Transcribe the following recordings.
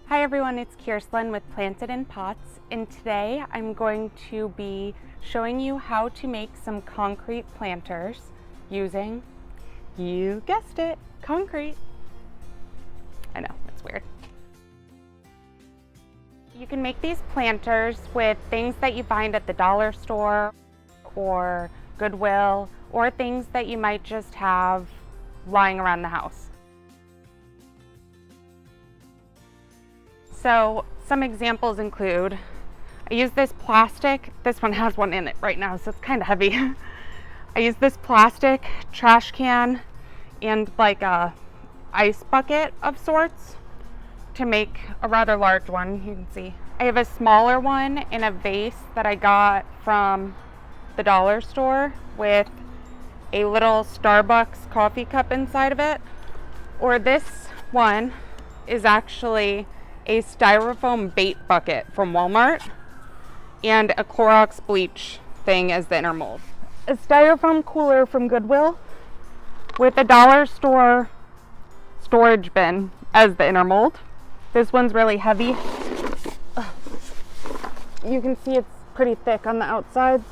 Hi everyone, it's Kirsten with Planted in Pots, and today I'm going to be showing you how to make some concrete planters using, you guessed it, concrete. I know, it's weird. You can make these planters with things that you find at the dollar store or Goodwill, or things that you might just have lying around the house. So some examples include, I use this plastic, this one has one in it right now, so it's kind of heavy. I use this plastic trash can and like a ice bucket of sorts to make a rather large one, you can see. I have a smaller one in a vase that I got from the dollar store with a little Starbucks coffee cup inside of it. Or this one is actually a styrofoam bait bucket from Walmart and a Clorox bleach thing as the inner mold. A styrofoam cooler from Goodwill with a dollar store storage bin as the inner mold. This one's really heavy. You can see it's pretty thick on the outsides.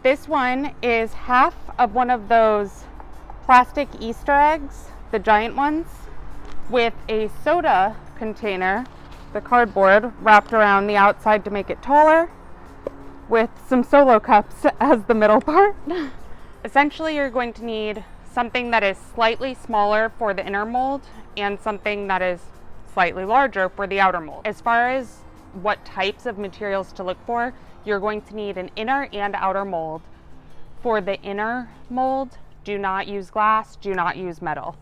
This one is half of one of those plastic Easter eggs, the giant ones, with a soda container, the cardboard, wrapped around the outside to make it taller, with some solo cups as the middle part. Essentially, you're going to need something that is slightly smaller for the inner mold and something that is slightly larger for the outer mold. As far as what types of materials to look for, you're going to need an inner and outer mold. For the inner mold, do not use glass, do not use metal.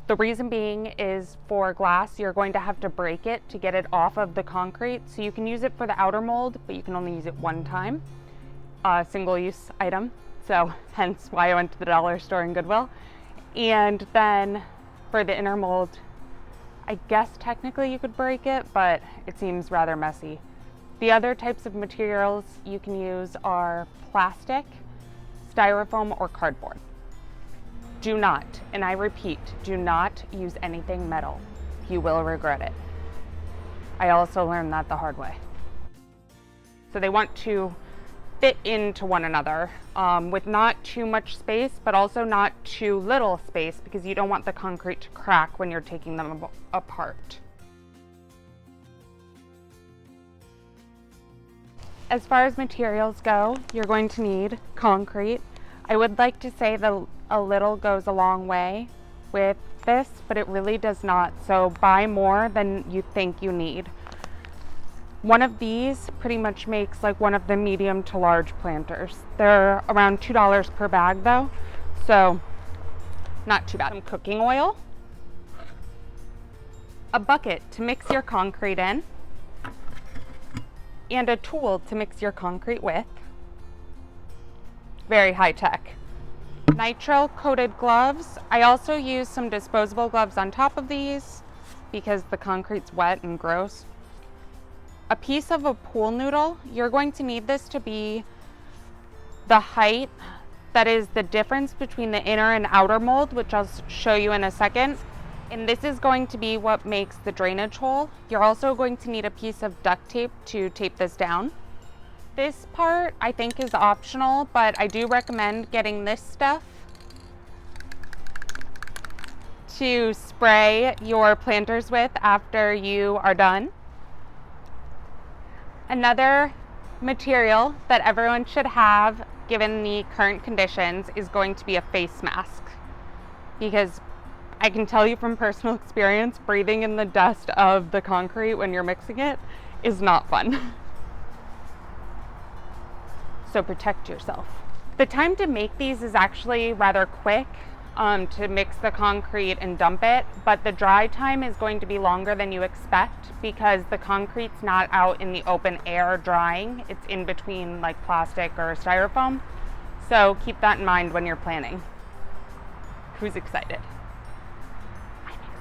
The reason being is for glass, you're going to have to break it to get it off of the concrete. So you can use it for the outer mold, but you can only use it one time, single-use item. So hence why I went to the dollar store in Goodwill. And then for the inner mold, I guess technically you could break it, but it seems rather messy. The other types of materials you can use are plastic, styrofoam, or cardboard. Do not, and I repeat, do not use anything metal. You will regret it. I also learned that the hard way. So they want to fit into one another with not too much space, but also not too little space, because you don't want the concrete to crack when you're taking them apart. As far as materials go, you're going to need concrete. I would like to say that a little goes a long way with this, but it really does not. So buy more than you think you need. One of these pretty much makes like one of the medium to large planters. They're around $2 per bag though, so not too bad. Some cooking oil, a bucket to mix your concrete in, and a tool to mix your concrete with. Very high tech. Nitrile coated gloves. I also use some disposable gloves on top of these because the concrete's wet and gross. A piece of a pool noodle. You're going to need this to be the height that is the difference between the inner and outer mold, which I'll show you in a second. And this is going to be what makes the drainage hole. You're also going to need a piece of duct tape to tape this down. This part I think is optional, but I do recommend getting this stuff to spray your planters with after you are done. Another material that everyone should have, given the current conditions, is going to be a face mask. Because I can tell you from personal experience, breathing in the dust of the concrete when you're mixing it is not fun. So protect yourself. The time to make these is actually rather quick to mix the concrete and dump it, but the dry time is going to be longer than you expect because the concrete's not out in the open air drying. It's in between like plastic or styrofoam. So keep that in mind when you're planning. Who's excited? I'm excited.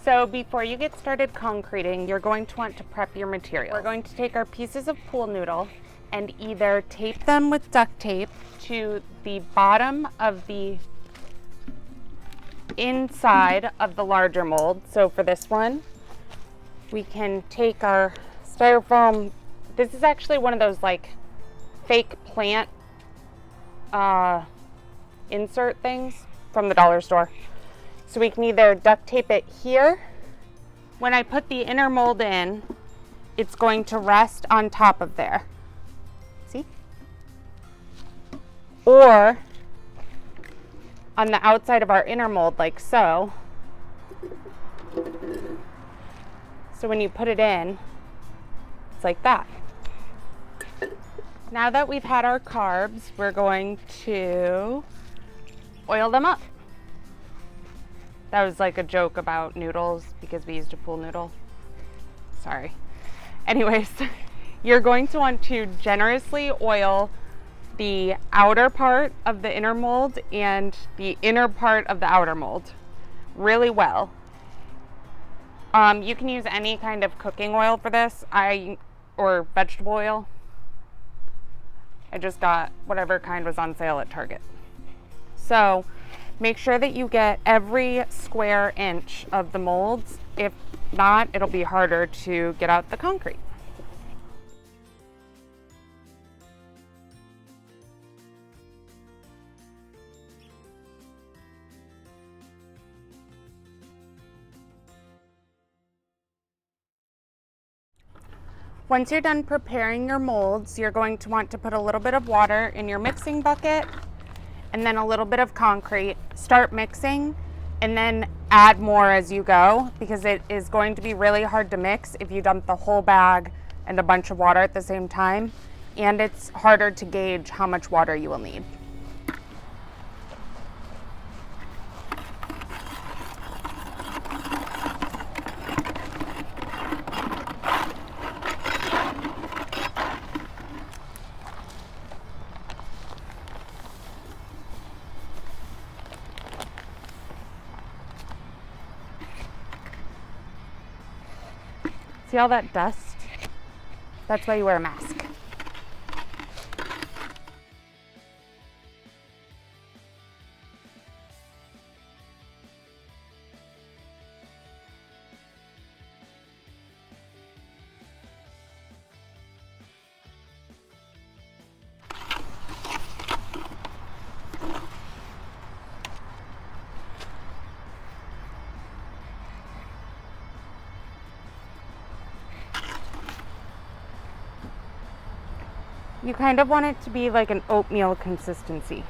So before you get started concreting, you're going to want to prep your material. We're going to take our pieces of pool noodle and either tape them with duct tape to the bottom of the inside of the larger mold. So for this one, we can take our styrofoam. This is actually one of those like fake plant insert things from the dollar store. So we can either duct tape it here. When I put the inner mold in, it's going to rest on top of there. See? Or on the outside of our inner mold, like so. So when you put it in, it's like that. Now that we've had our carbs, we're going to oil them up. That was like a joke about noodles because we used a pool noodle. Sorry. Anyways, you're going to want to generously oil the outer part of the inner mold and the inner part of the outer mold really well. You can use any kind of cooking oil for this, or vegetable oil. I just got whatever kind was on sale at Target. So make sure that you get every square inch of the molds. If not, it'll be harder to get out the concrete. Once you're done preparing your molds, you're going to want to put a little bit of water in your mixing bucket and then a little bit of concrete. Start mixing and then add more as you go, because it is going to be really hard to mix if you dump the whole bag and a bunch of water at the same time, and it's harder to gauge how much water you will need. See all that dust? That's why you wear a mask. You kind of want it to be like an oatmeal consistency.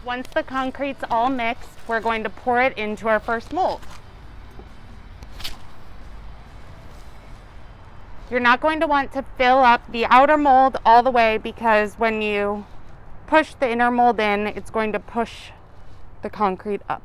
Once the concrete's all mixed, we're going to pour it into our first mold. You're not going to want to fill up the outer mold all the way, because when you push the inner mold in, it's going to push the concrete up.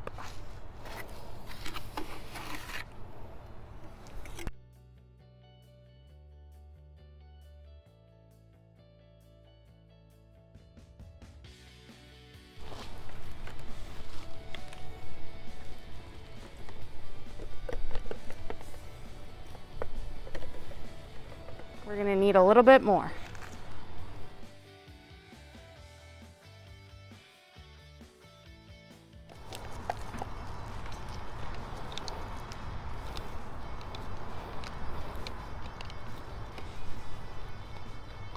We're going to need a little bit more.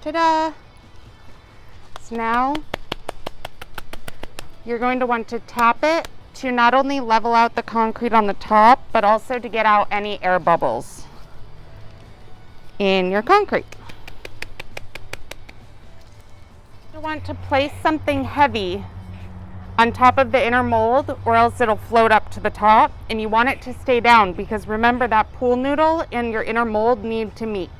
Ta-da! So now you're going to want to tap it to not only level out the concrete on the top, but also to get out any air bubbles in your concrete. You want to place something heavy on top of the inner mold, or else it'll float up to the top, and you want it to stay down, because remember that pool noodle and your inner mold need to meet.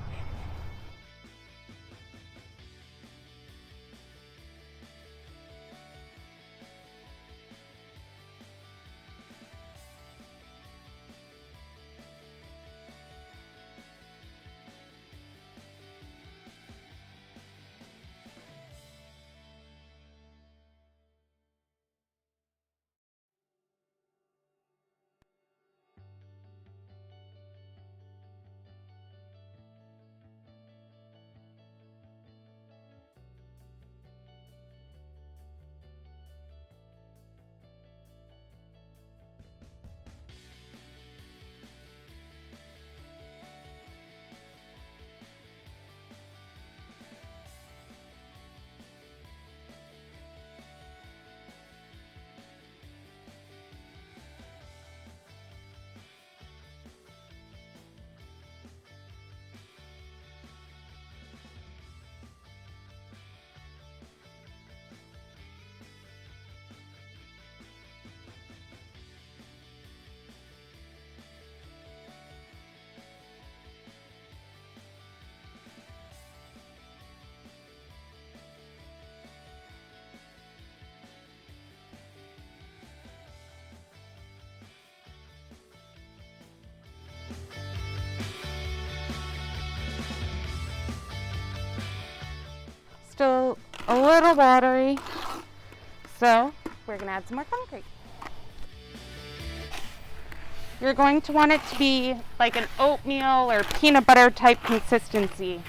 a little watery. So we're gonna add some more concrete. You're going to want it to be like an oatmeal or peanut butter type consistency.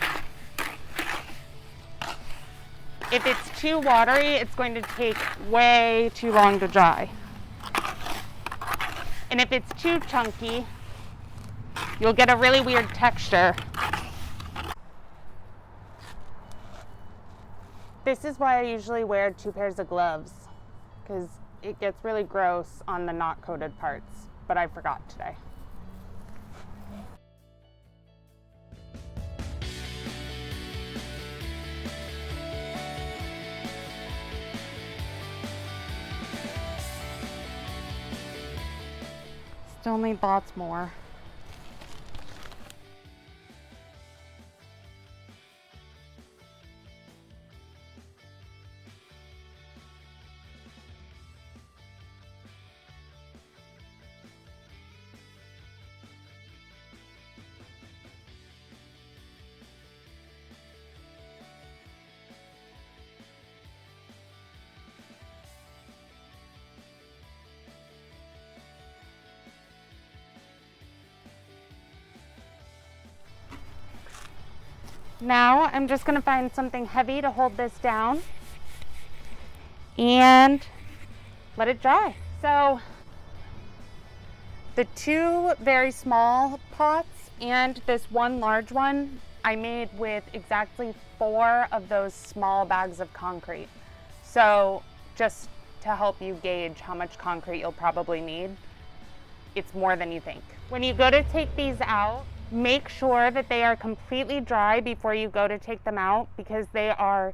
If it's too watery, it's going to take way too long to dry. And if it's too chunky, you'll get a really weird texture. This is why I usually wear 2 pairs of gloves, because it gets really gross on the not coated parts, but I forgot today. Still need lots more. Now I'm just going to find something heavy to hold this down and let it dry. So the 2 very small pots and this 1 large one I made with exactly 4 of those small bags of concrete. So just to help you gauge how much concrete you'll probably need, it's more than you think. When you go to take these out, make sure that they are completely dry before you go to take them out, because they are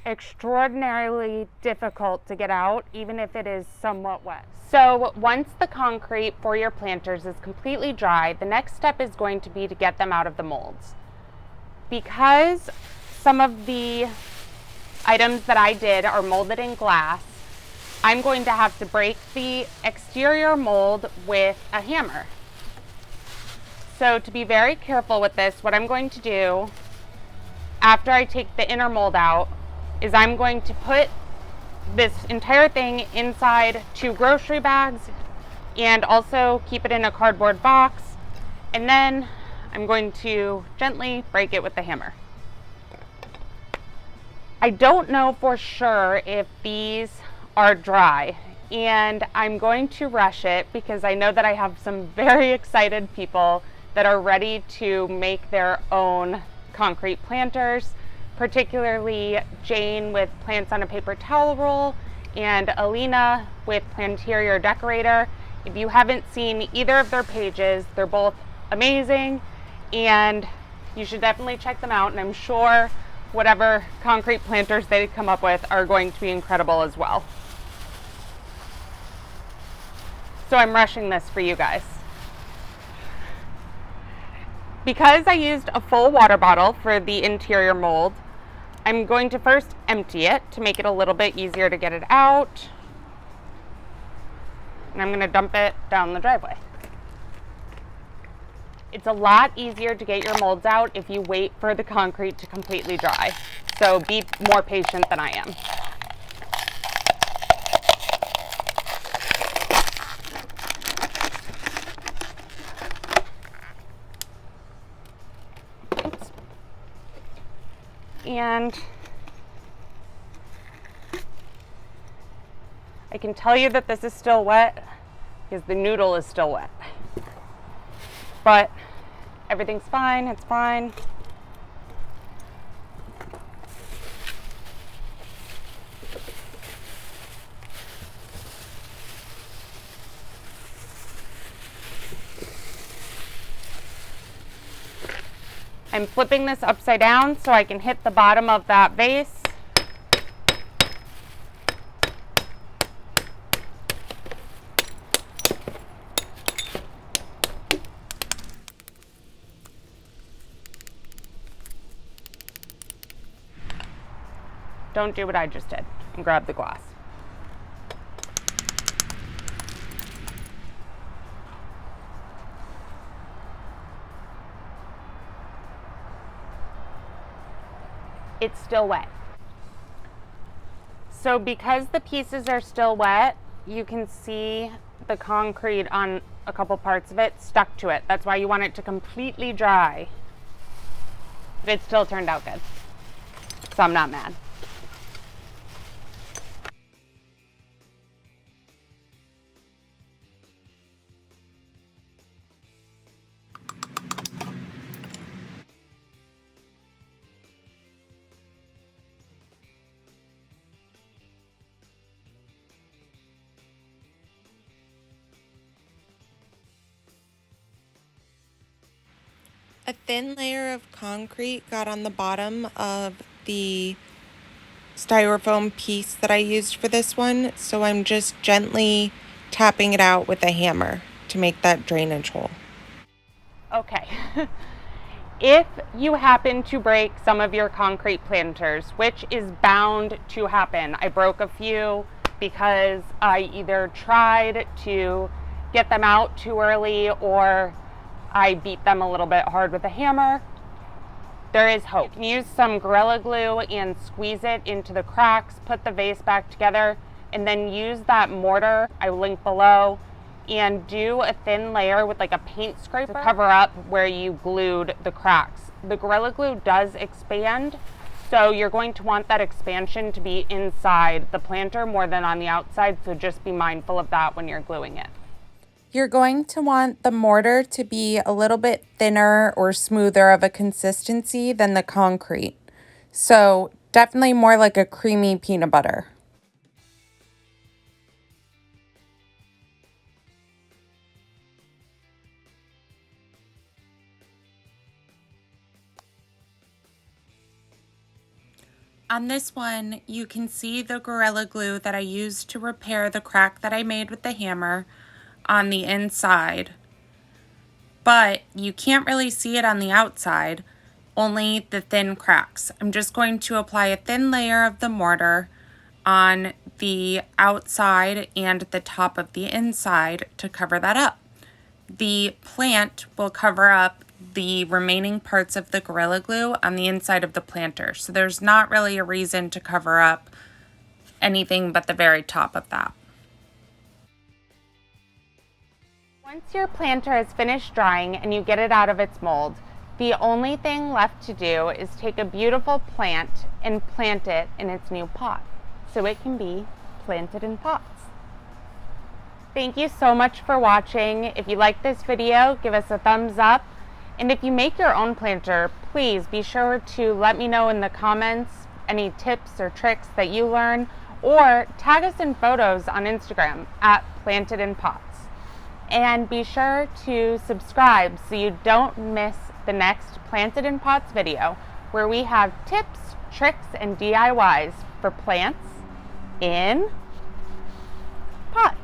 extraordinarily difficult to get out, even if it is somewhat wet. So once the concrete for your planters is completely dry, the next step is going to be to get them out of the molds. Because some of the items that I did are molded in glass, I'm going to have to break the exterior mold with a hammer. So to be very careful with this, what I'm going to do after I take the inner mold out is I'm going to put this entire thing inside 2 grocery bags and also keep it in a cardboard box, and then I'm going to gently break it with the hammer. I don't know for sure if these are dry, and I'm going to rush it because I know that I have some very excited people that are ready to make their own concrete planters, particularly Jane with Plants on a Paper Towel Roll and Alina with Planterior Decorator. If you haven't seen either of their pages, they're both amazing and you should definitely check them out, and I'm sure whatever concrete planters they come up with are going to be incredible as well. So I'm rushing this for you guys. Because I used a full water bottle for the interior mold, I'm going to first empty it to make it a little bit easier to get it out. And I'm going to dump it down the driveway. It's a lot easier to get your molds out if you wait for the concrete to completely dry. So be more patient than I am. And I can tell you that this is still wet because the noodle is still wet. But everything's fine, it's fine. I'm flipping this upside down so I can hit the bottom of that vase. Don't do what I just did and grab the glass. It's still wet. So because the pieces are still wet, you can see the concrete on a couple parts of it stuck to it. That's why you want it to completely dry. But it still turned out good, so I'm not mad. A thin layer of concrete got on the bottom of the styrofoam piece that I used for this one, so I'm just gently tapping it out with a hammer to make that drainage hole. Okay. If you happen to break some of your concrete planters, which is bound to happen, I broke a few because I either tried to get them out too early or I beat them a little bit hard with a hammer. There is hope. You can use some Gorilla Glue and squeeze it into the cracks, put the vase back together, and then use that mortar I will link below and do a thin layer with like a paint scraper to cover up where you glued the cracks. The Gorilla Glue does expand, so you're going to want that expansion to be inside the planter more than on the outside, so just be mindful of that when you're gluing it. You're going to want the mortar to be a little bit thinner or smoother of a consistency than the concrete. So definitely more like a creamy peanut butter. On this one, you can see the Gorilla Glue that I used to repair the crack that I made with the hammer on the inside. But you can't really see it on the outside, only the thin cracks. I'm just going to apply a thin layer of the mortar on the outside and the top of the inside to cover that up. The plant will cover up the remaining parts of the Gorilla Glue on the inside of the planter. So there's not really a reason to cover up anything but the very top of that. Once your planter is finished drying and you get it out of its mold, the only thing left to do is take a beautiful plant and plant it in its new pot so it can be planted in pots. Thank you so much for watching. If you like this video, give us a thumbs up. And if you make your own planter, please be sure to let me know in the comments any tips or tricks that you learn, or tag us in photos on Instagram at PlantedinPots. And be sure to subscribe so you don't miss the next Planted in Pots video, where we have tips, tricks, and DIYs for plants in pots.